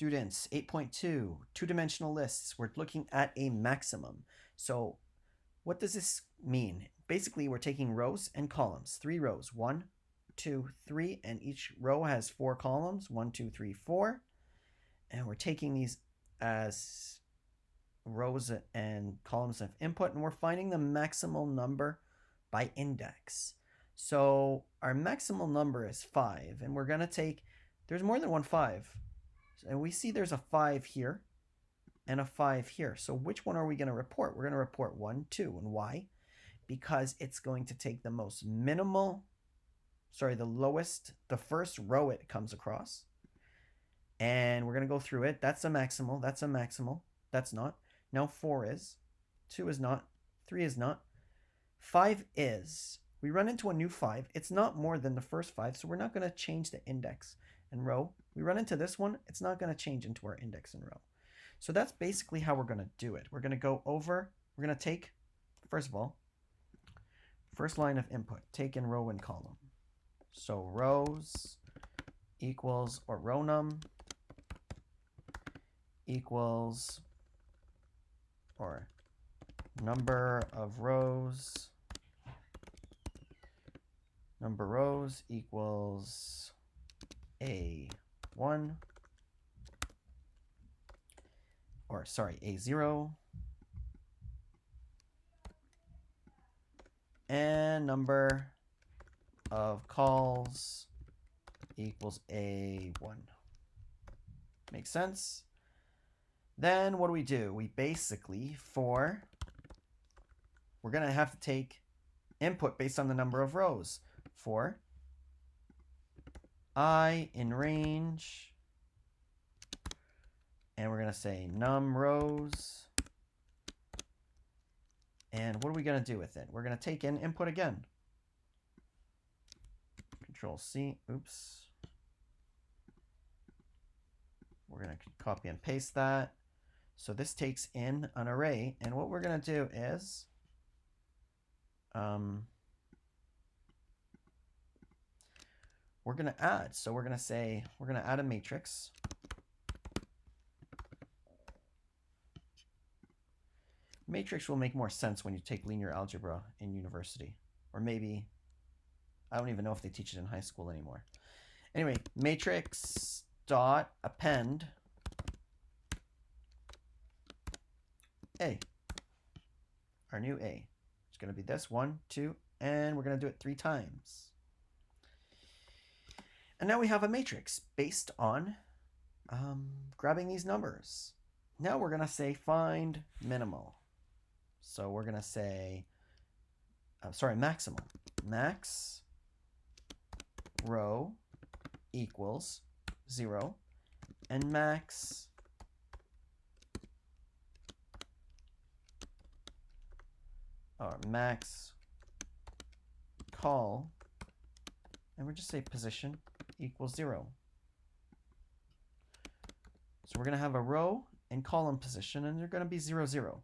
Students, 8.2, two-dimensional lists. We're looking at a maximum. So what does this mean? Basically, we're taking rows and columns. 3 rows, 1, 2, 3, and each row has 4 columns, 1, 2, 3, 4. And we're taking these as rows and columns of input, and we're finding the maximal number by index. So our maximal number is 5, and we're going to take, there's more than one 5. And we see there's a 5 here and a 5 here. So which one are we going to report? We're going to report 1, 2. And why? Because it's going to take the most minimal, the lowest, the first row it comes across. And we're going to go through it. That's a maximal. That's a maximal. That's not. Now 4 is. 2 is not. 3 is not. 5 is. We run into a new 5. It's not more than the first 5, so we're not going to change the index and row. We run into this one. It's not going to change into our index and row. So that's basically how we're going to do it. We're going to go over. We're going to take, first of all, first line of input. Take in row and column. So rows equals, or row num equals, or number of rows, equals A1, or sorry, A0, and number of calls equals A1. Makes sense? Then what do? We basically, we're going to have to take input based on the number of rows. For I in range, and we're going to say num rows. And what are we going to do with it? We're going to take in input again. Control C, oops. We're going to copy and paste that. So this takes in an array, and what we're going to do is we're going to add. So we're going to say we're going to add a matrix. Matrix will make more sense when you take linear algebra in university, or maybe I don't even know if they teach it in high school anymore. Anyway, matrix dot append A. Our new A. It's going to be this 1, 2, and we're going to do it 3 times. And now we have a matrix based on grabbing these numbers. Now we're going to say find minimal. So we're going to say, maximal. Max row equals 0, and max call, and we'll just say position equals 0. So we're going to have a row and column position, and they're going to be 0, 0.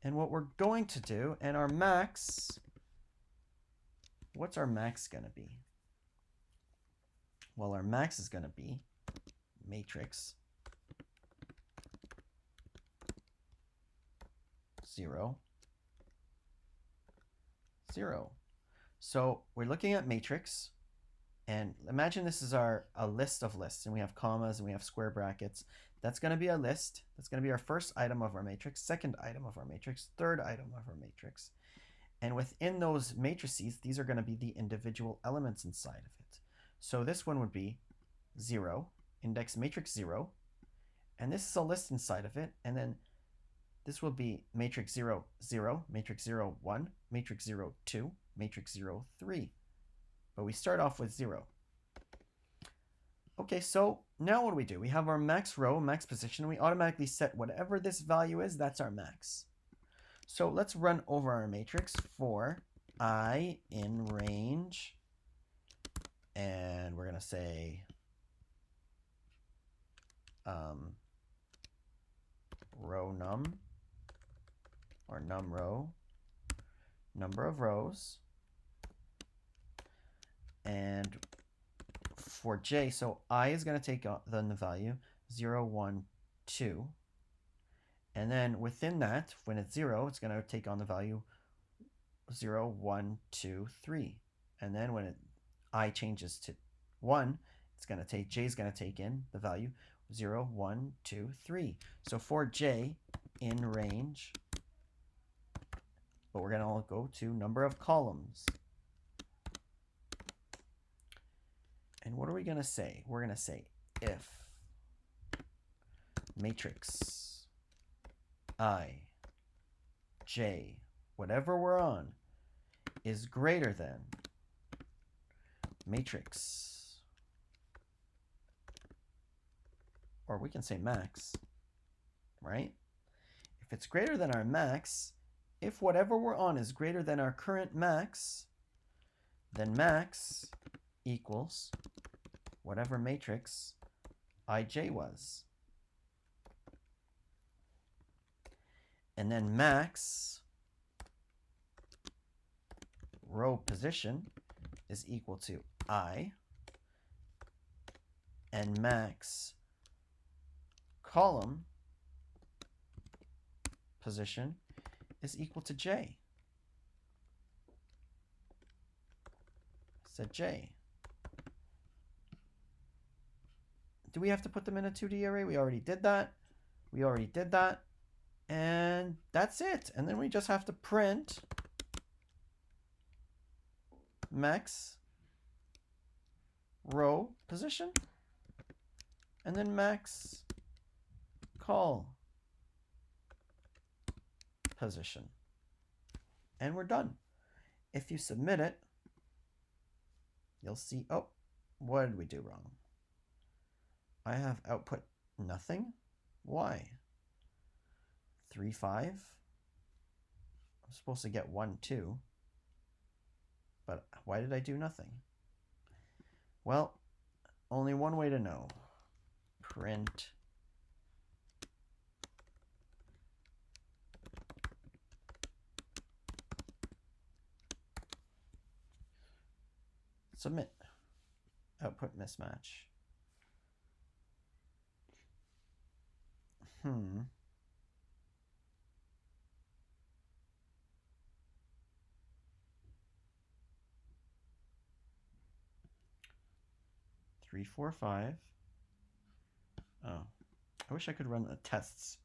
And what we're going to do, and our max, what's our max going to be? Well, our max is going to be matrix 0, 0. So we're looking at matrix, and imagine this is a list of lists, and we have commas and we have square brackets. That's going to be a list. That's going to be our first item of our matrix, second item of our matrix, third item of our matrix. And within those matrices, these are going to be the individual elements inside of it. So this one would be 0, index matrix 0, and this is a list inside of it, and then this will be matrix 0, 0, matrix 0, 1, matrix 0, 2, matrix 0, 3. But we start off with 0. Okay, so now what do? We have our max row, max position, and we automatically set whatever this value is, that's our max. So let's run over our matrix for I in range, and we're going to say row num, or num row, number of rows, and for j. So I is going to take then the value 0, 1, 2. And then within that, when it's 0, it's going to take on the value 0, 1, 2, 3. And then when I changes to 1, it's going to take j is going to take in the value 0, 1, 2, 3. So for j in range, but we're going to go to number of columns. And what are we going to say? We're going to say if matrix I, j, whatever we're on, is greater than matrix, or we can say max, right? If it's greater than our max, if whatever we're on is greater than our current max, then max equals whatever matrix ij was. And then max row position is equal to I, and max column position is equal to j. Set j. Do we have to put them in a 2D array? We already did that. We already did that. And that's it. And then we just have to print max row position and then max call position. And we're done. If you submit it, you'll see, oh, what did we do wrong? I have output nothing. Why? 3, 5. I'm supposed to get 1, 2. But why did I do nothing? Well, only one way to know. Print submit. Output mismatch. 3, 4, 5. Oh, I wish I could run the tests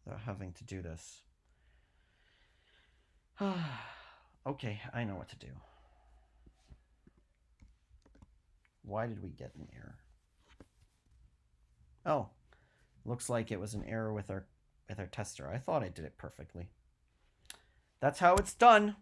without having to do this. Okay, I know what to do. Why did we get an error? Oh, looks like it was an error with our tester. I thought I did it perfectly. That's how it's done.